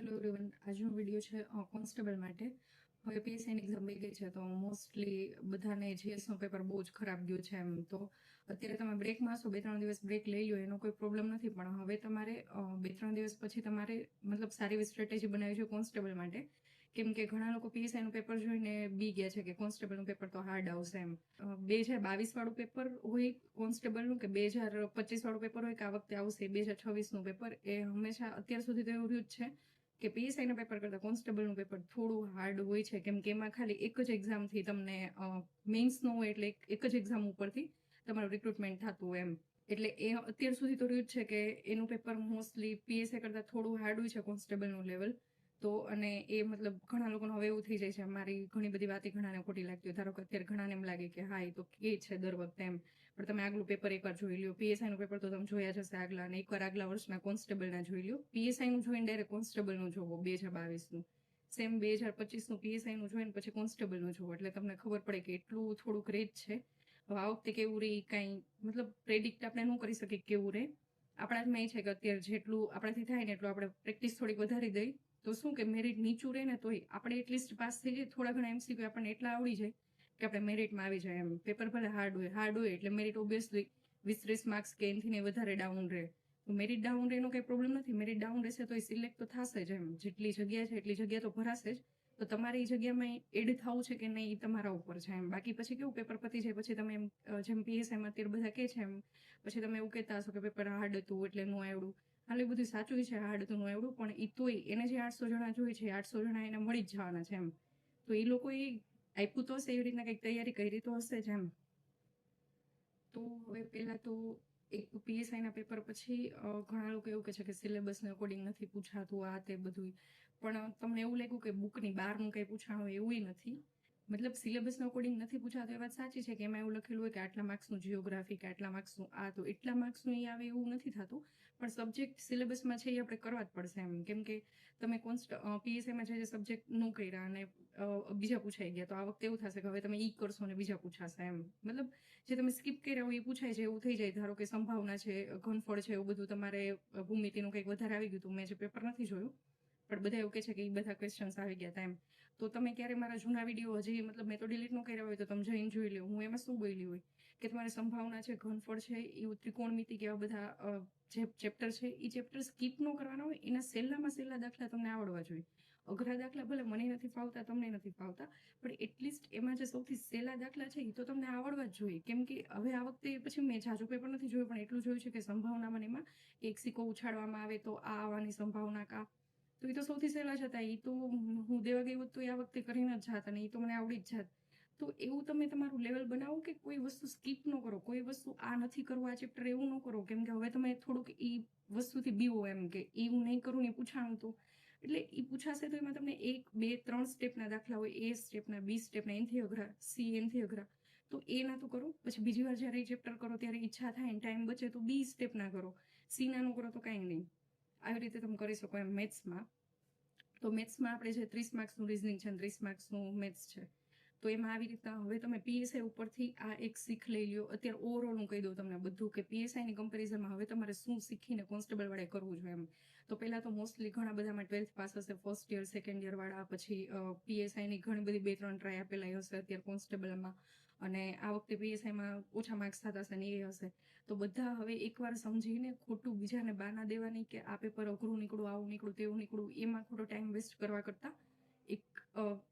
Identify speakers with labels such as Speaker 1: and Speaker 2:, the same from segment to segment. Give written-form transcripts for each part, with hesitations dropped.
Speaker 1: Hello everyone, આજનો video છે constable માટે. હવે પીએસઆઈની એક્ઝામ આવી ગઈ છે તો મોસ્ટલી બધાને જીએસનો પેપર બહુ જ ખરાબ ગયો છે. એમ તો અત્યારે તમે બ્રેકમાં હશો, 2-3 દિવસ બ્રેક લઈ લો એનો કોઈ પ્રોબ્લેમ નથી, પણ હવે તમારે 2-3 દિવસ પછી તમારે મતલબ સારી એવી સ્ટ્રેટેજી બનાવી છે કોન્સ્ટેબલ માટે. કેમ કે ઘણા લોકો પીએસઆઈનું પેપર જોઈને બી ગયા છે કે કોન્સ્ટેબલનું પેપર તો હાર્ડ આવશે. એમ 2022 વાળું પેપર હોય કોન્સ્ટેબલનું કે 2025 વાળું પેપર હોય કે આ વખતે આવશે 2026નું પેપર, એ હંમેશા અત્યાર સુધી તો એવું રહ્યું જ છે કે પીએસઆઈના પેપર કરતાં કોન્સ્ટેબલનું પેપર થોડું હાર્ડ હોય છે. કેમ કે એમાં ખાલી એક જ એક્ઝામથી તમને મેઇન્સ ન હોય, એટલે એક જ એક્ઝામ ઉપરથી તમારું રિક્રુટમેન્ટ થતું હોય. એમ એટલે એ અત્યાર સુધી તો રહ્યું જ છે કે એનું પેપર મોસ્ટલી પીએસઆઈ કરતાં થોડું હાર્ડ હોય છે કોન્સ્ટેબલનું લેવલ. તો અને એ મતલબ ઘણા લોકોને હવે એવું થઈ જાય છે, મારી ઘણી બધી વાતે ઘણાને ખોટી લાગતી હોય. ધારો કે અત્યારે ઘણાને એમ લાગે કે હા એ તો કે છે દર વખતે એમ, પણ તમે આગલું પેપર એકવાર જોઈ લ્યો. પીએસઆઈનું પેપર તો તમે જોયા જ હશે આગલા, અને એકવાર આગલા વર્ષના કોન્સ્ટેબલના જોઈ લ્યો. પીએસઆઈનું જોઈને ડાયરેક્ટ કોન્સ્ટેબલનું જોવો 2022નું, સેમ 2025નું પીએસઆઈનું જોઈને પછી કોન્સ્ટેબલનું જોવો, એટલે તમને ખબર પડે કે એટલું થોડુંક રેજ છે. હવે આ વખતે કેવું રહે કાંઈ મતલબ પ્રેડિક્ટ આપણે ન કરી શકીએ કેવું રહે. આપણા હાથમાં એ છે કે અત્યારે જેટલું આપણાથી થાય ને એટલું આપણે પ્રેક્ટિસ થોડીક વધારી દઈ તો શું કે મેરિટ નીચું રહે ને તોય આપણે એટલીસ્ટ પાસ થઈ જાય. થોડા ઘણા એમસીક્યુ આપણને એટલા આવડી જાય કે આપણે મેરિટમાં આવી જાય. એમ પેપર ભલે હાર્ડ હોય એટલે મેરિટ ઓબ્વિયસલી 20-30 માર્ક્સ કે એનાથી વધારે ડાઉન રહે. તો મેરિટ ડાઉન રહેનો કંઈ પ્રોબ્લેમ નથી. મેરિટ ડાઉન રહેશે તો એ સિલેક્ટ તો થશે જ. એમ જેટલી જગ્યા છે એટલી જગ્યા તો ભરાશે જ. તો તમારે એ જગ્યામાં એડ થવું છે કે નહીં એ તમારા ઉપર છે. એમ બાકી પછી કેવું પેપર પતી જાય પછી તમે એમ જેમ પીએસઆઈમાં અત્યારે બધા કહે છે એમ પછી તમે એવું કહેતા હશો કે પેપર હાર્ડ હતું એટલે નું આવડું. હાલ એ બધું સાચું છે, હાર્ડ હતું નું આવડું, પણ એ તોય એને જે 800 જણા જોઈએ છે 800 જણા એને મળી જ જવાના છે. એમ તો એ લોકોએ આપ્યું તો હશે, એવી રીતના કંઈક તૈયારી કરી તો હશે જ. એમ તો હવે પહેલાં તો એક પીએસઆઈના પેપર પછી ઘણા લોકો એવું કહે છે કે સિલેબસને અકોર્ડિંગ નથી પૂછાતું આ તે બધું, પણ તમને એવું લાગ્યું કે બુકની બહારનું કંઈ પૂછાણું હોય એવું નથી. મતલબ સિલેબસનો અકોર્ડિંગ નથી પૂછાતું એ વાત સાચી છે કે એમાં એવું લખેલું હોય કે આટલા માર્ક્સનું જિયોગ્રાફી કે આટલા માર્ક્સનું આ, તો એટલા માર્ક્સનું એ આવે એવું નથી થતું. પણ સબ્જેક્ટ સિલેબસમાં છે એ આપણે કરવા જ પડશે. એમ કેમ કે તમે પીએસઆઈમાં જે સબ્જેક્ટ ન કર્યા અને બીજા પૂછાઈ ગયા, તો આ વખતે એવું થશે કે હવે તમે ઈ કરશો અને બીજા પૂછાશે. એમ મતલબ જે તમે સ્કીપ કર્યા હોય એ પૂછાય છે એવું થઈ જાય. ધારો કે સંભાવના છે, ઘનફળ છે, એવું બધું તમારે ભૂમિતિનું કંઈક વધારે આવી ગયું હતું. મેં જે પેપર નથી જોયું પણ બધા એવું કહે છે કે એ બધા ક્વેશ્ચન્સ આવી ગયા હતા. એમ તો તમે ક્યારે મારા જૂના વિડીયો હજી મતલબ મેં તો ડિલીટ ન કર્યા હોય તો તમે જઈને જોઈ લો હું એમાં શું બોલી હોય કે તમારે સંભાવના છે, ઘનફળ છે, એવું ત્રિકોણમિતિ કે એવા બધા જે ચેપ્ટર છે એ ચેપ્ટર સ્કીપ ન કરવાના હોય. એના સહેલામાં સહેલા દાખલા તમને આવડવા જોઈએ. અઘરા દાખલા ભલે મને નથી ફાવતા, તમને નથી ફાવતા, પણ એટલીસ્ટ એમાં જે સૌથી સહેલા દાખલા છે એ તો તમને આવડવા જ જોઈએ. કેમ કે હવે આ વખતે પછી મેં જાજુ પેપર નથી જોયું પણ એટલું જોયું છે કે સંભાવનામાં એમાં એક સિક્કો ઉછાળવામાં આવે તો આ આવવાની સંભાવના કા, તો એ તો સૌથી સહેલા જ હતા. એ તો હું દેવા ગઈ હોત તો આ વખતે કરીને જ જાત અને એ તો મને આવડી જ જાત. તો એવું તમે તમારું લેવલ બનાવો કે કોઈ વસ્તુ સ્કીપ ન કરો, કોઈ વસ્તુ આ નથી કરવું આ ચેપ્ટર એવું ન કરો. કેમ કે હવે તમે થોડુંક એ વસ્તુથી બીવો એમ કે એ હું નહીં કરું ને પૂછાણું તો એટલે એ પૂછાશે તો એમાં તમને 1, 2, 3 સ્ટેપના દાખલા હોય, એ સ્ટેપના, બી સ્ટેપના, એનથી અઘરા, સી એનથી અઘરા, તો એ ના તો કરો. પછી બીજી વાર જ્યારે એ ચેપ્ટર કરો ત્યારે ઈચ્છા થાય ને ટાઈમ બચે તો બી સ્ટેપના કરો, સી ના નો કરો તો કાંઈ નહીં. આવી રીતે તમે કરી શકો. એમ મેથ્સમાં તો મેથ્સમાં આપણે જે 30 માર્ક્સનું રિઝનિંગ છે, 30 માર્ક્સનું મેથ્સ છે, તો એમાં આવી રીતના હવે તમે પીએસઆઈ ઉપરથી આ એક શીખ લઈ લ્યો. અત્યારે ઓવરઓલ હું કહી દઉં તમને બધું કે પીએસઆઈની કમ્પેરિઝનમાં હવે તમારે શું શીખીને કોન્સ્ટેબલ વાળે કરવું જોઈએ. એમ તો પહેલાં તો મોસ્ટલી ઘણા બધામાં 12th પાસ હશે, ફર્સ્ટ યર, સેકન્ડ યર વાળા, પછી પીએસઆઈની ઘણી બધી 2-3 ટ્રાય આપેલા હશે અત્યારે કોન્સ્ટેબલમાં, અને આ વખતે પીએસઆઈમાં ઓછા માર્ક્સ થતા હશે ને એ હશે. તો બધા હવે એકવાર સમજીને ખોટું બીજાને બાના દેવાની કે આ પેપર અઘરું નીકળું, આવું નીકળું, તેવું નીકળું, એમાં ખોટો ટાઈમ વેસ્ટ કરવા કરતાં એક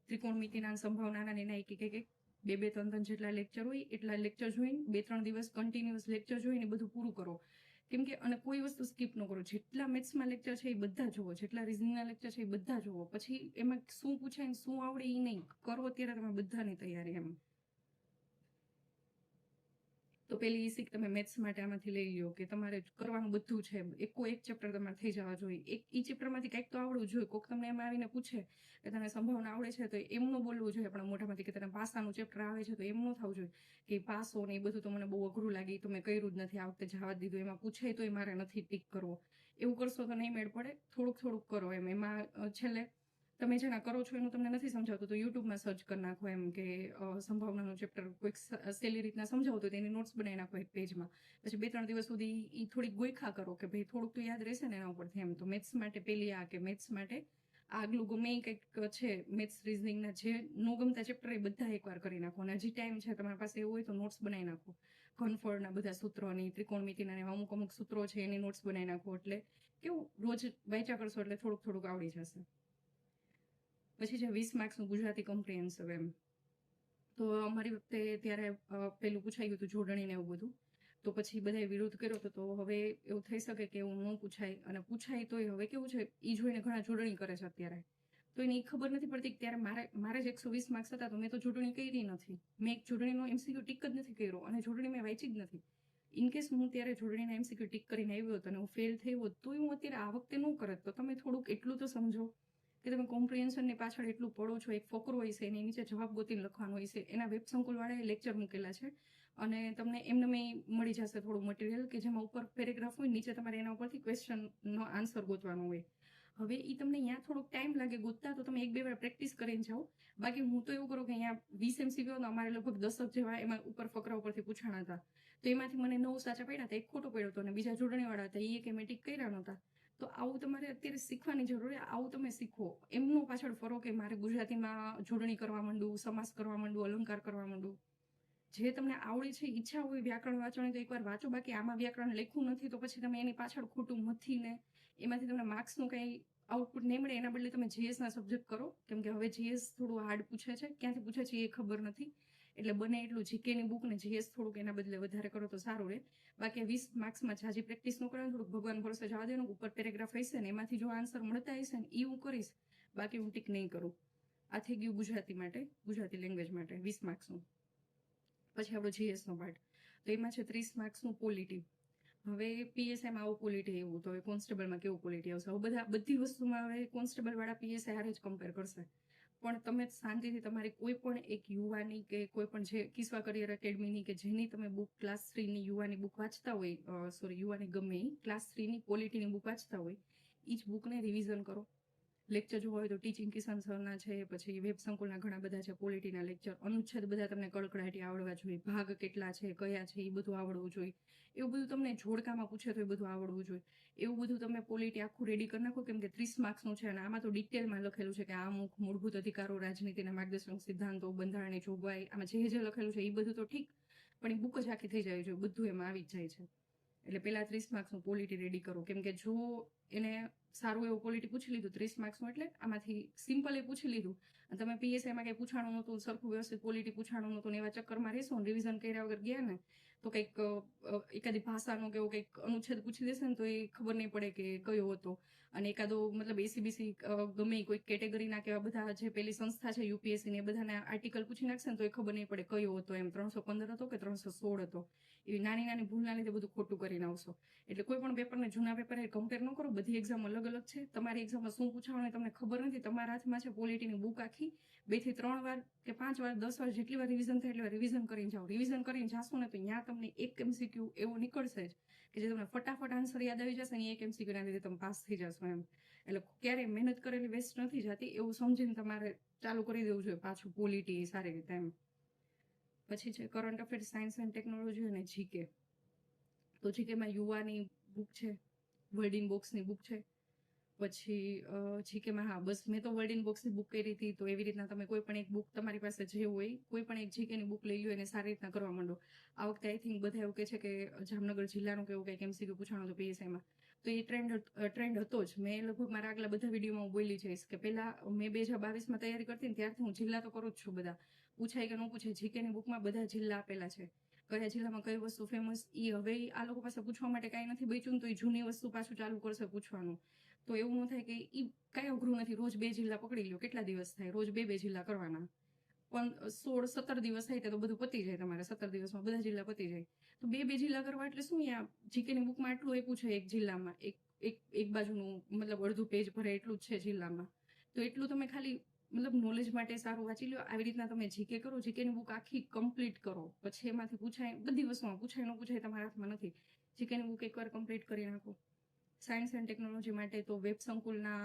Speaker 1: ત્રિકોણમિતિના, સંભાવનાના એના એક 2-3 જેટલા લેક્ચર હોય એટલા લેક્ચર જોઈને 2-3 દિવસ કન્ટિન્યુઅસ લેક્ચર જોઈને બધું પૂરું કરો. કેમ કે અને કોઈ વસ્તુ સ્કીપ ન કરો. જેટલા મેથ્સમાં લેક્ચર છે એ બધા જુઓ, જેટલા રિઝનિંગના લેક્ચર છે એ બધા જુઓ. પછી એમાં શું પૂછાય ને શું આવડે એ નહીં કરો અત્યારે તમે બધાની તૈયારી. એમ તો પેલી એ શીખ તમે મેથ્સ માટે આમાંથી લઈ લો કે તમારે કરવાનું બધું છે. એક ચેપ્ટર તમારે થઈ જવા જોઈએ. એ ચેપ્ટરમાંથી કંઈક તો આવડવું જોઈએ. કોઈક તમને એમ આવીને પૂછે કે તને સંભાવના આવડે છે તો એમનું બોલવું જોઈએ આપણા મોઢામાંથી કે તને પાસાનું ચેપ્ટર આવે છે તો એમનું થવું જોઈએ કે પાસો ને એ બધું તો મને બહુ અઘરું લાગે, તો મેં કર્યું જ નથી, આ વખતે જવા દીધું. એમાં પૂછે તોય મારે નથી ટીક કરવો. એવું કરશો તો નહીં મેળ પડે. થોડુંક થોડુંક કરો. એમાં છેલ્લે તમે જેના કરો છો એનું તમને નથી સમજાવતું તો યુટ્યુબમાં સર્ચ કરી નાખો એમ કે સંભાવનાનું ચેપ્ટર કોઈક સહેલી રીતના સમજાવતું તો એની નોટ્સ બનાવી નાખો એક પેજમાં. પછી 2-3 દિવસ સુધી એ થોડીક ગોઈખા કરો કે ભાઈ થોડુંક તો યાદ રહેશે ને એના ઉપરથી એમ. તો મેથ્સ માટે પેલી આ કે મેથ્સ માટે આગલું ગમે એ કંઈક છે મેથ્સ રિઝનિંગના જે નો ગમતા ચેપ્ટર એ બધા એકવાર કરી નાખો. અને હજી ટાઈમ છે તમારી પાસે એવું હોય તો નોટ્સ બનાવી નાખો. ઘનફળના બધા સૂત્રોની, ત્રિકોણમિતિના અમુક સૂત્રો છે એની નોટ્સ બનાવી નાખો. એટલે કેવું રોજ વાંચ્યા કરશો એટલે થોડુંક આવડી જશે. પછી છે 20 માર્ક્સનું ગુજરાતી કોમ્પ્રિહેન્સિવ એમ. તો અમારી વખતે ત્યારે પેલું પૂછાઈ ગયું હતું જોડણીને એવું બધું. તો પછી બધાએ વિરોધ કર્યો હતો. તો હવે એવું થઈ શકે કે એવું ન પૂછાય, અને પૂછાય તોય હવે કેવું છે એ જોઈને ઘણા જોડણી કરે છે અત્યારે. તો એને ખબર નથી પડતી કે ત્યારે મારે જ 120 માર્ક્સ હતા તો મેં તો જોડણી કરી નથી. મેં એક જોડણીનો MCQ ટીક જ નથી કર્યો અને જોડણી મેં વાંચી જ નથી. ઇનકેસ હું ત્યારે જોડણીના MCQ ટીક કરીને આવ્યો હતો અને હું ફેલ થઈ હોત તો હું અત્યારે આ વખતે ન કરત. તો તમે થોડુંક એટલું તો સમજો કે તમે કોમ્પ્રિહેન્શનની પાછળ એટલું પડો છો. એક ફકરો હોય છે એની નીચે જવાબ ગોતીને લખવાનો હોય છે. એના વેબ સંકુલવાળાએ લેક્ચર મૂકેલા છે અને તમને એમને મળી જશે થોડું મટીરિયલ કે જેમાં ઉપર પેરેગ્રાફ હોય, નીચે તમારે એના ઉપરથી ક્વેશ્ચનનો આન્સર ગોતવાનો હોય. હવે એ તમને અહીંયા થોડોક ટાઈમ લાગે ગોતતા તો તમે 1-2 વાર પ્રેક્ટિસ કરીને જાઓ. બાકી હું તો એવું કરું કે અહીંયા 20 MCQ તો અમારે લગભગ 10 જેવા એમાં ઉપર ફકરા ઉપરથી પૂછાણા હતા. તો એમાંથી મને 9 સાચા પડ્યા હતા, 1 ખોટો પડ્યો હતો અને બીજા જોડણીવાળા હતા એ કે મેં ટીક કર્યા નહોતા. તો આવું તમારે અત્યારે શીખવાની જરૂર છે. આવું તમે શીખો. એમનો પાછળ ફરો કે મારે ગુજરાતીમાં જોડણી કરવા માંડું, સમાસ કરવા માંડું, અલંકાર કરવા માંડું. જે તમને આવડે છે, ઈચ્છા હોય વ્યાકરણ વાંચવાની તો એકવાર વાંચો. બાકી આમાં વ્યાકરણ લખ્યું નથી તો પછી તમે એની પાછળ ખોટું મથીને એમાંથી તમને માર્ક્સનું કંઈ આઉટપુટ નહીં મળે. એના બદલે તમે GSના સબ્જેક્ટ કરો, કેમ કે હવે GS થોડું હાર્ડ પૂછે છે. ક્યાંથી પૂછે છે એ ખબર નથી. એટલે બને એટલું જીકેની બુક ને GS થોડુંક એના બદલે વધારે કરો તો સારું રહે. બાકી 20 માર્ક્સમાં જાજી પ્રેક્ટિસ ન કરો, થોડુંક ભગવાન ભરોસે જવા દેવાનું. ઉપર પેરેગ્રાફ હશે ને એમાંથી જો આન્સર મળતા હશે ને એ હું કરીશ. બાકી હું ટીક નહીં કરું. આ થઈ ગયું ગુજરાતી માટે, ગુજરાતી લેંગ્વેજ માટે 20 માર્ક્સનું. પછી આપણો GSનો પાર્ટ. તો એમાં છે 30 માર્ક્સનું પોલિટી. હવે PSIમાં આવું પોલિટી એવું તો હવે કોન્સ્ટેબલમાં કેવું પોલિટી આવશે. હવે બધી વસ્તુમાં હવે કોન્સ્ટેબલવાળા PSI હારે જ કમ્પેર કરશે. પણ તમે શાંતિથી તમારી કોઈ પણ એક યુવાની કે કોઈ પણ જે કિસ્વા કરિયર એકેડમીની કે જેની તમે બુક ક્લાસ 3ની યુવાની બુક વાંચતા હોય, યુવાની ગમે એ ક્લાસ 3ની પોલિટીની બુક વાંચતા હોય, એ જ બુકને રિવિઝન કરો. લેક્ચર જોવા હોય તો ટીચિંગ કિશન સરના છે, પછી વેબ સંકુલના ઘણા બધા છે પોલિટીના લેક્ચર. અનુચ્છેદ બધા તમને કડકડાટી આવડવા જોઈએ. ભાગ કેટલા છે, કયા છે એ બધું આવડવું જોઈએ. એવું બધું તમને જોડકામાં પૂછે તો એ બધું આવડવું જોઈએ. એવું બધું તમે પોલિટી આખું રેડી કરી નાખો, કેમ કે 30 માર્ક્સનું છે અને આમાં તો ડિટેલમાં લખેલું છે કે અમુક મૂળભૂત અધિકારો, રાજનીતિના માર્ગદર્શક સિદ્ધાંતો, બંધારણની જોગવાઈ, આમાં જે લખેલું છે એ બધું તો ઠીક, પણ એ બુક જ આખી થઈ જાય છે. બધું એમાં આવી જ જાય છે. એટલે પહેલા 30 માર્ક્સનું પોલિટી રેડી કરો, કેમ કે જો એને સારું એવું પોલિટી પૂછી લીધું 30 માર્ક્સનું, એટલે આમાંથી સિમ્પલ એ પૂછી લીધું અને તમે PSIમાં કંઈ પૂછાણું નહોતું, સરખું વ્યવસ્થિત પોલિટી પૂછાણું નહોતું ને એવા ચક્કરમાં રહેશો ને રિવિઝન કર્યા વગર ગયા ને તો કંઈક એકાદી ભાષાનો કે એવું કંઈક અનુચ્છેદ પૂછી દેશે ને તો એ ખબર નહીં પડે કે કયો હતો. અને એકાદો મતલબ ACBC ગમે કોઈ કેટેગરીના કે બધા જે પેલી સંસ્થા છે UPSC ને એ બધાના આર્ટિકલ પૂછી નાખશે ને તો એ ખબર નહીં પડે કયો હતો. એમ 315 હતો કે 316 હતો. એવી નાની ભૂલના લીધે બધું ખોટું કરીને આવશો. એટલે કોઈ પણ પેપરને જૂના પેપર કમ્પેર ન કરો. બધી એક્ઝામ અલગ અલગ છે. તમારી એક્ઝામમાં શું પૂછાવાનું તમને ખબર નથી. તમારા હાથમાં છે પોલિટીની બુક આખી 2 થી 3 વાર કે 5 વાર 10 વાર જેટલી વાર રિવિઝન થાય એટલી વાર રિવિઝન કરીને જાઓ. રિવિઝન કરીને જાશો ને તો ત્યાં તમને એક MCQ એવો નીકળશે જ કે જે તમને ફટાફટ આન્સર યાદ આવી જશે ને એક MCQ ના લીધે તમે પાસ થઈ જશો એમ. એટલે ક્યારેય મહેનત કરેલી વેસ્ટ નથી જતી એવું સમજીને તમારે ચાલુ કરી દેવું જોઈએ પાછું પોલિટી સારી રીતે એમ. પછી છે current affairs, science and technology અને GK. તો GKમાં યુવાની બુક છે, વર્ડિંગ બોક્સની બુક છે. પછી GKમાં હા બસ મેં તો વર્ડિંગ બોક્સની બુક કરી હતી. તો એવી રીતના તમે કોઈ પણ એક બુક તમારી પાસે જે હોય કોઈ પણ એક GKની બુક લઈ લો અને સારી રીતના કરવા માંડો. આ વખતે આઈ થિંક બધા એવું કહે છે કે જામનગર જિલ્લાનું કે એવું કંઈક MCQ પૂછાણું હતું PSIમાં. તો એ ટ્રેન્ડ હતો જ. મેં લગભગ મારા આગલા બધા વિડીયોમાં હું બોલી જઈશ કે પહેલા મેં 2022માં તૈયારી કરતી ને ત્યારથી હું જિલ્લા તો કરું જ છું. બધા પૂછાય કે ન પૂછાય GKની બુકમાં બધા જિલ્લા આપેલા છે. કયા જિલ્લામાં કઈ વસ્તુ ફેમસ. એ હવે આ લોકો પાસે પૂછવા માટે કાંઈ નથી બચ્યું ને તો એ જૂની વસ્તુ પાછું ચાલુ કરશે પૂછવાનું. તો એવું ન થાય કે એ કાંઈ અઘરું નથી. રોજ 2 જિલ્લા પકડી લો, કેટલા દિવસ થાય? રોજ 2 જિલ્લા કરવાના. પણ 16-17 દિવસ થાય તો બધું પતી જાય. તમારે 17 દિવસમાં બધા જિલ્લા પતી જાય. તો 2 જિલ્લા કરવા એટલે શું? અહીંયા GKની બુકમાં આટલું આપ્યું છે એક જિલ્લામાં, એક બાજુનું મતલબ અડધું પેજ ભરે એટલું જ છે જિલ્લામાં. તો એટલું તમે ખાલી મતલબ નોલેજ માટે સારું વાંચી લો. આવી રીતના તમે GK કરો, GKની બુક આખી કમ્પ્લીટ કરો. પછી એમાંથી પૂછાય, બધી વસ્તુમાં પૂછાય ન પૂછાય તમારા હાથમાં નથી. GKની બુક એકવાર કમ્પ્લીટ કરી નાખો. સાયન્સ એન્ડ ટેકનોલોજી માટે તો વેબ સંકુલના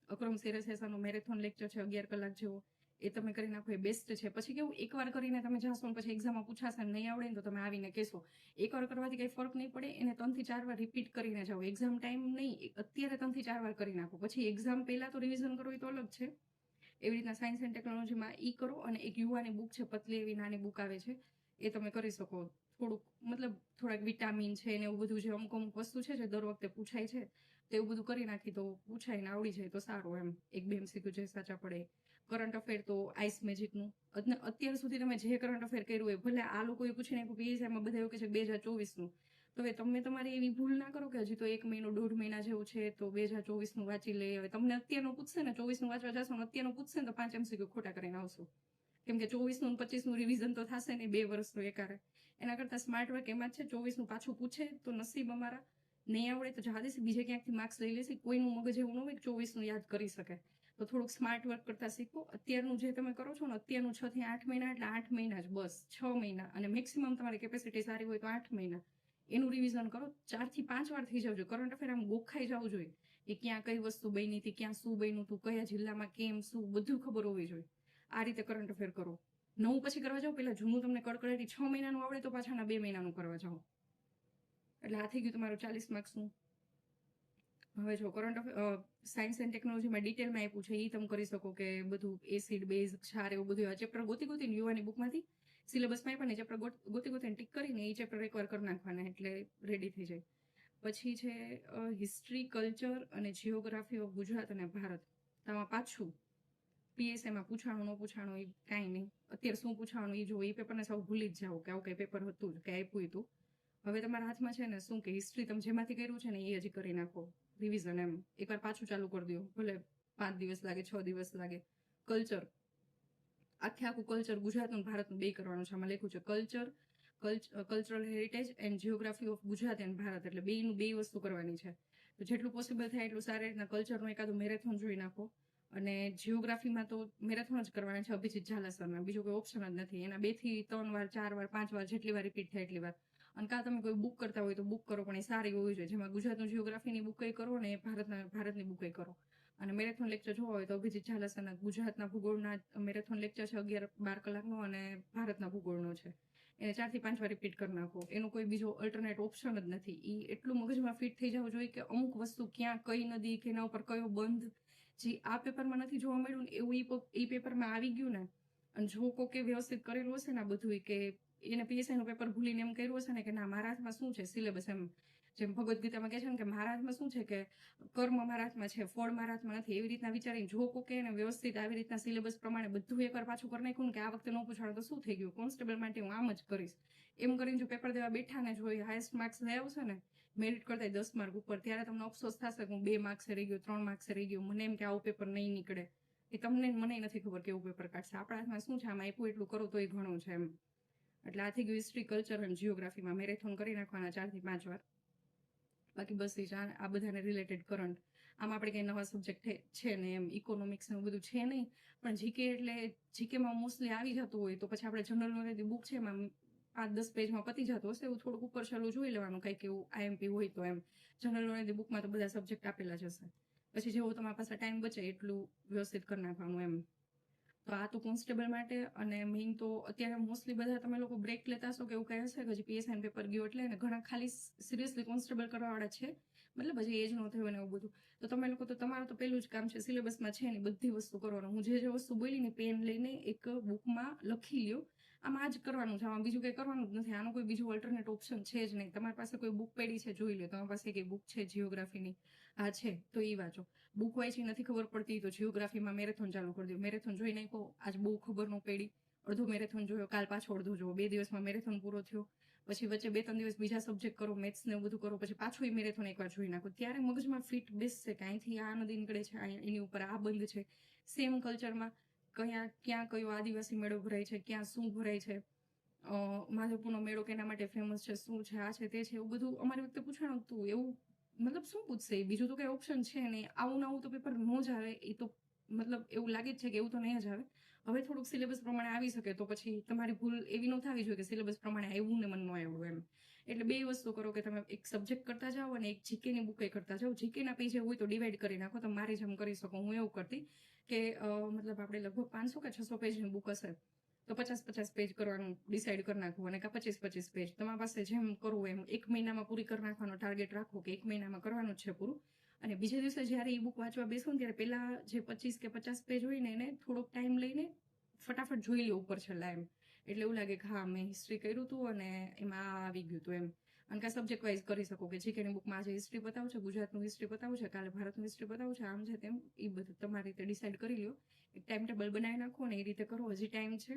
Speaker 1: અક્રમ સેરેસેસાનો મેરેથોન લેક્ચર છે 11 કલાક જેવો, એ તમે કરી નાખો, એ બેસ્ટ છે. પછી કેવું એકવાર કરીને તમે જાશો ને પછી એક્ઝામમાં પૂછાશે ને નહીં આવડે ને તો તમે આવીને કહેશો. એકવાર કરવાથી કંઈ ફરક નહીં પડે, એને 3 થી 4 વાર રિપીટ કરીને જાઓ. એક્ઝામ ટાઈમ નહીં, અત્યારે 3 થી 4 વાર કરી નાખો. પછી એક્ઝામ પહેલા તો રિવિઝન કરવું એ તો અલગ છે. એવી રીતના સાયન્સ એન્ડ ટેકનોલોજીમાં ઈ કરો. અને એક યુવાની બુક છે, પતલી એવી નાની બુક આવે છે, એ તમે કરી શકો. થોડુંક મતલબ થોડાક વિટામિન છે ને એવું બધું જે અમુક અમુક વસ્તુ છે જે દર વખતે પૂછાય છે, તો એવું બધું કરી નાખી તો પૂછાય ને આવડી જાય તો સારું. એમ 1-2 MCQ જે સાચા પડે. કરંટ અફેર તો આઈસ મેજિકનું અત્યાર સુધી તમે જે કરંટ અફેર કર્યું હોય, ભલે આ લોકોએ પૂછીને આપ્યું પીએસઆઈમાં બધા એવું કહે છે 2024નું, તો હવે તમે તમારી એવી ભૂલ ના કરો કે હજી તો 1 મહિનો 1.5 મહિના જેવું છે તો 2024નું વાંચી લે. હવે તમને અત્યારનું પૂછશે ને, 24નું વાંચવા જશો ને અત્યારનું પૂછશે ને તો 5 MCQ ખોટા કરીને આવશો. કેમ કે 24નું અને 25નું રિવિઝન તો થશે ને 2 વર્ષનું એકારે. એના કરતાં સ્માર્ટ વર્ક એમાં જ છે, 24નું પાછું પૂછે તો નસીબ અમારા, નહીં આવડે તો જવા દેશે, બીજે ક્યાંકથી માર્ક્સ લઈ લેશે. કોઈનું મગજ એવું ન હોય કે 24નું યાદ કરી શકે. તો થોડુંક સ્માર્ટ વર્ક કરતા શીખો. અત્યારનું જે તમે કરો છો ને, અત્યારનું 6 થી 8 મહિના એટલે 8 મહિના જ બસ, 6 મહિના, અને મેક્સિમમ તમારી કેપેસિટી સારી હોય તો 8 મહિના એનું રિવિઝન કરો. 4 થી 5 વાર થઈ જવું જોઈએ. કરંટ અફેર આમ ગોખાઈ જવું જોઈએ કે ક્યાં કઈ વસ્તુ બની હતી, ક્યાં શું બન્યું હતું, કયા જિલ્લામાં કેમ શું, બધું ખબર હોવી જોઈએ. આ રીતે કરંટ અફેર કરો. નવું પછી કરવા જાઓ, પેલા જૂનું તમને કડકડાટી 6 મહિનાનું આવડે તો પાછાના 2 મહિનાનું કરવા જાઓ. એટલે આ થઈ ગયું તમારું 40 માર્ક્સનું. હવે જો કરંટ અફેર સાયન્સ એન્ડ ટેકનોલોજીમાં ડિટેલમાં આપ્યું છે, એ તમે કરી શકો કે બધું એસિડ બેઝ ક્ષાર એવું બધું આ ચેપ્ટર ગોતી ગોતીને યુવાની બુકમાંથી સિલેબસમાં પણ એ ચેપ્ટર ગોતી ગોતીને ટિક કરીને એ ચેપ્ટર એકવાર કરી નાખવાના એટલે રેડી થઈ જાય. પછી છે હિસ્ટ્રી, કલ્ચર અને જિયોગ્રાફી ઓફ ગુજરાત અને ભારત. આમાં પાછું પીએસઆઈમાં પૂછાણું ન પૂછાણું એ કાંઈ નહીં. અત્યારે શું પૂછાણું એ જો, એ પેપરને સાવ ભૂલી જ જાઓ કે આવું કંઈ પેપર હતું જ કે આપ્યું હતું. હવે તમારા હાથમાં છે ને શું કે હિસ્ટ્રી તમે જેમાંથી કર્યું છે ને એ હજી કરી નાખો રિવિઝન. એમ એકવાર પાછું ચાલુ કરી દો, ભલે 5 દિવસ લાગે, 6 દિવસ લાગે. કલ્ચર, આખું કલ્ચર ગુજરાતનું ભારતનું બે કરવાનું છે. આમાં લખ્યું છે culture, cultural heritage and geography of Gujarat and Bharat, એટલે બેયનું બે વસ્તુ કરવાની છે. તો જેટલું પોસિબલ થાય એટલું સારી રીતના કલ્ચરનું એકાદું મેરેથોન જોઈ નાખો. અને જિયોગ્રાફીમાં તો મેરેથોન જ કરવાના છે અભિજીત ઝાલાસરના, બીજું કોઈ ઓપ્શન જ નથી. એના 2 થી 3 વાર, 4 વાર, 5 વાર જેટલી વાર રિપીટ થાય એટલી વાર. અને કાં તમે કોઈ બુક કરતા હોય તો બુક કરો, પણ એ સારી હોવી જોઈએ, જેમાં ગુજરાતનું જિયોગ્રાફીની બુક કઈ કરો ને ભારતની બુક કઈ કરો. અને મેરેથોન લેક્ચર જોવા હોય તો અભિજીત ઝાલાસરના ગુજરાતના ભૂગોળના મેરેથોન લેક્ચર છે 11-12 કલાકનો, અને ભારતના ભૂગોળનો છે. એને 4 થી 5 વાર રિપીટ કરી નાખો. એનો કોઈ બીજો અલ્ટરનેટ ઓપ્શન જ નથી. એ એટલું મગજમાં ફિટ થઈ જવું જોઈએ કે અમુક વસ્તુ ક્યાં કઈ નદી કે એના ઉપર કયો બંધ જે આ પેપરમાં નથી જોવા મળ્યું ને એવું એ પેપરમાં આવી ગયું ને. અને જો કોકે વ્યવસ્થિત કરેલું હશે ને બધું, કે એને પીએસઆઈનું પેપર ભૂલીને એમ કર્યું હશે ને કે ના મારા હાથમાં શું છે સિલેબસ, એમ જેમ ભગવદ્ ગીતામાં કહે છે ને કે મારા હાથમાં શું છે, કે કર્મ મારા હાથમાં છે, ફળ મારા હાથમાં નથી. એવી રીતના વિચારીને જો કોકે એને વ્યવસ્થિત આવી રીતના સિલેબસ પ્રમાણે બધું એકવાર પાછું કરી નાખ્યું ને કે આ વખતે ન પૂછાડો તો શું થઈ ગયું, કોન્સ્ટેબલ માટે હું આમ જ કરીશ એમ કરીને જો પેપર દેવા બેઠા ને, જો હાઈએસ્ટ માર્ક્સ લઈ આવશે ને મેરિટ કરતા 10 માર્ક ઉપર, ત્યારે તમને અફસોસ થશે કે હું 2 માર્ક્સે રહી ગયો, 3 માર્ક્સે રહી ગયો. મને એમ કે આવું પેપર નહીં નીકળે. એ તમને મને નથી ખબર કેવું પેપર કાઢશે. આપણા હાથમાં શું છે, આમાં આપ્યું એટલું કરો તો એ ઘણું છે એમ. એટલે આ થઈ ગયું હિસ્ટ્રી, કલ્ચર અને જિયોગ્રાફીમાં મેરેથોન કરી નાખવાના 4 થી 5 વાર. બાકી બસ આ બધાને રિલેટેડ કરંટ. આમ આપણે કંઈ નવા સબ્જેક્ટ છે ને એમ ઇકોનોમિક્સ ને બધું છે નહીં, પણ જીકે એટલે જીકેમાં મોસ્ટલી આવી જતું હોય તો પછી આપણે જનરલ નોલેજની બુક છે એમાં 5-10 પેજમાં પતી જતું હશે, એવું થોડુંક ઉપર છેલ્લું જોઈ લેવાનું કંઈક એવું આઈએમપી હોય તો. એમ જનરલ નોલેજની બુકમાં તો બધા સબ્જેક્ટ આપેલા જ હશે. પછી જેવો તમારા પાસે ટાઈમ બચે એટલું વ્યવસ્થિત કરી નાખવાનું એમ. તો આ તો કોન્સ્ટેબલ માટે. અને મેઇન તો અત્યારે મોસ્ટલી બધા તમે લોકો બ્રેક લેતા હશો કે એવું કહે હશે કે હજી પીએસઆઈ પેપર ગયો એટલે, ને ઘણા ખાલી સિરિયસલી કોન્સ્ટેબલ કરવાવાળા છે, મતલબ હજી એજ ન થયું ને એવું બધું. તો તમે લોકો તો તમારું તો પહેલું જ કામ છે સિલેબસમાં છે ને બધી વસ્તુ કરવાનું. હું જે વસ્તુ બોલી ને પેન લઈને એક બુકમાં લખી લ્યો. આમાં આ જ કરવાનું છે, આમાં બીજું કંઈ કરવાનું જ નથી. આનો કોઈ બીજું ઓલ્ટરનેટ ઓપ્શન છે જ નહીં. તમારી પાસે કોઈ બુક પડી છે જોઈ લો, તમારી પાસે કઈ બુક છે જિયોગ્રાફીની આ છે તો એ વાંચો. બુક વાંચી નથી ખબર પડતી તો જિયોગ્રાફીમાં મેરેથોન ચાલુ કરી દો. મેરેથોન જોઈ નાખો, આજ બહુ ખબર ન પડી, અડધો મેરેથોન જોયો, કાલ પાછો અડધો જોવો, 2 દિવસમાં મેરેથોન પૂરો થયો. પછી વચ્ચે 2-3 દિવસ બીજા સબ્જેક્ટ કરો, મેથ્સ ને એવું બધું કરો, પછી પાછું એ મેરેથોન એકવાર જોઈ નાખો. ત્યારે મગજમાં ફિટ બેસશે કે અહીંથી આ નદી નીકળે છે, એની ઉપર આ બંધ છે. સેમ કલ્ચરમાં ક્યાં કયો આદિવાસી મેળો ભરાય છે, ક્યાં શું ભરાય છે, માધવપુરનો મેળો કેના માટે ફેમસ છે, શું છે, આ છે તે છે, એવું બધું અમારી વખતે પૂછાણું હતું. એવું મતલબ શું પૂછશે, બીજું તો કઈ ઓપ્શન છે નહીં. આવું નવું તો પેપર ન જ આવે એ તો મતલબ એવું લાગે જ છે કે એવું તો નહીં જ આવે. હવે થોડુંક સિલેબસ પ્રમાણે આવી શકે તો પછી તમારી ભૂલ એવી ન થવી જોઈએ કે સિલેબસ પ્રમાણે આવ્યું ને મને ન આવ્યું એમ. એટલે બે વસ્તુ કરો કે તમે એક સબ્જેક્ટ કરતા જાઓ અને એક જીકેની બુકે કરતા જાઓ. જીકેના પેજ હોય તો ડિવાઈડ કરી નાખો, તો મારી જેમ કરી શકો. હું એવું કરતી કે મતલબ આપણે લગભગ 500 કે 600 પેજની બુક હશે તો 50-50 પેજ કરવાનું ડિસાઈડ કરી નાખવું, અને 25-25 પેજ તમારા પાસે જેમ કરવું એમ 1 મહિનામાં પૂરી કરી નાખવાનો ટાર્ગેટ રાખો કે 1 મહિનામાં કરવાનું જ છે પૂરું. અને બીજા દિવસે જ્યારે એ બુક વાંચવા બેસો ને ત્યારે પહેલા જે 25 કે 50 પેજ હોય ને એને થોડોક ટાઈમ લઈને ફટાફટ જોઈ લો ઉપર છેલ્લા એમ. એટલે એવું લાગે કે હા મેં હિસ્ટ્રી કર્યું હતું અને એમાં આવી ગયું હતું એમ. અને કાં સબ્જેક્ટ વાઇઝ કરી શકો કે જીકેની બુકમાં આજે હિસ્ટ્રી બતાવું છે, ગુજરાતનું હિસ્ટ્રી બતાવું છે, કાલે ભારતનું હિસ્ટ્રી બતાવું છે, આમ છે તેમ. એ બધું તમારી રીતે ડિસાઈડ કરી લો. એક ટાઈમ ટેબલ બનાવી નાખો ને એ રીતે કરો. હજી ટાઈમ છે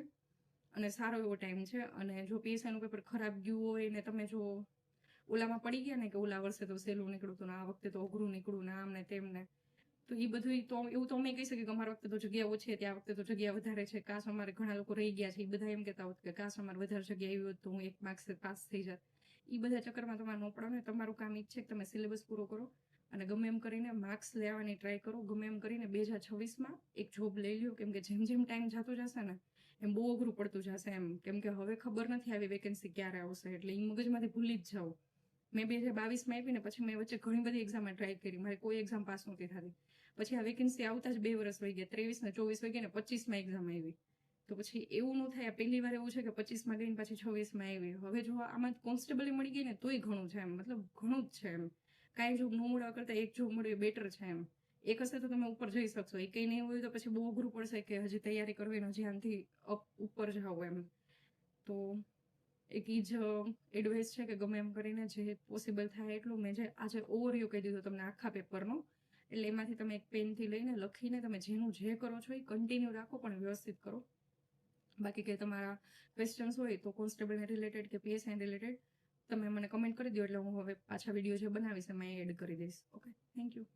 Speaker 1: અને સારો એવો ટાઈમ છે. અને જો પીએસઆઈનું પેપર ખરાબ ગયું હોય ને તમે જો ઓલામાં પડી ગયા ને કે ઓલા વર્ષે તો સહેલું નીકળ્યું હતું ને આ વખતે તો અઘરું નીકળ્યું ને આમ ને તેમ ને, તો એ બધું તો એવું તો અમે કહી શકીએ કે અમારા વખતે તો જગ્યા ઓછી હતી, આ વખતે તો જગ્યા વધારે છે, કાશ અમારે ઘણા લોકો રહી ગયા છે. એ બધા એમ કહેતા હોત કે કાશ અમારે વધારે જગ્યા આવી હોત તો હું 1 માર્ક્સ પાસ થઈ જાત. એ બધા ચક્કરમાં તમારે ન પડો ને. તમારું કામ એ છે કે તમે સિલેબસ પૂરો કરો અને ગમે એમ કરીને માર્ક્સ લેવાની ટ્રાય કરો. ગમે એમ કરીને 2026માં એક જોબ લઈ લ્યો, કેમ કે જેમ જેમ ટાઈમ જતો જશે ને એમ બહુ અઘરું પડતું જશે એમ. કેમ કે હવે ખબર નથી આવી વેકેન્સી ક્યારે આવશે, એટલે એ મગજમાંથી ભૂલી જ જાઓ. મેં 2022માં આપી ને પછી મેં વચ્ચે ઘણી બધી એક્ઝામમાં ટ્રાય કરી, મારી કોઈ એક્ઝામ પાસ નહોતી થતી. પછી આ વેકેન્સી આવતા જ 2 વર્ષ વહી ગયા, 23 ને 24 વહી ગયા ને 25માં એક્ઝામ આવી. તો પછી એવું ન થાય. પહેલી વાર એવું છે કે 25માં ગઈ ને પછી 26માં આવી. હવે જો આમાં કોન્સ્ટેબલ મળી ગઈ ને તોય ઘણું છે એમ, મતલબ ઘણું જ છે એમ. કાંઈ જોબ ન મળવા કરતાં એક જોબ મળે બેટર છે એમ. એક હશે તો તમે ઉપર જઈ શકશો, એ કંઈ નહીં હોય તો પછી બહુ અઘરું પડશે કે હજી તૈયારી કરવી ને ધ્યાનથી ઉપર જાઓ એમ. તો એક એ જ એડવાઇસ છે કે ગમે એમ કરીને જે પોસિબલ થાય એટલું. મેં જે આજે ઓવરવ્યૂ કહી દીધું તમને આખા પેપરનો, એટલે એમાંથી તમે એક પેનથી લઈને લખીને તમે જેનું જે કરો છો એ કન્ટિન્યુ રાખો, પણ વ્યવસ્થિત કરો. બાકી કે તમારા ક્વેશ્ચન્સ હોય તો કોન્સ્ટેબલને રિલેટેડ કે પીએસઆઈ રિલેટેડ તમે મને કમેન્ટ કરી દો, એટલે હું હવે પાછા વિડીયો જે બનાવીશ એમાં એડ કરી દઈશ. Okay, thank you.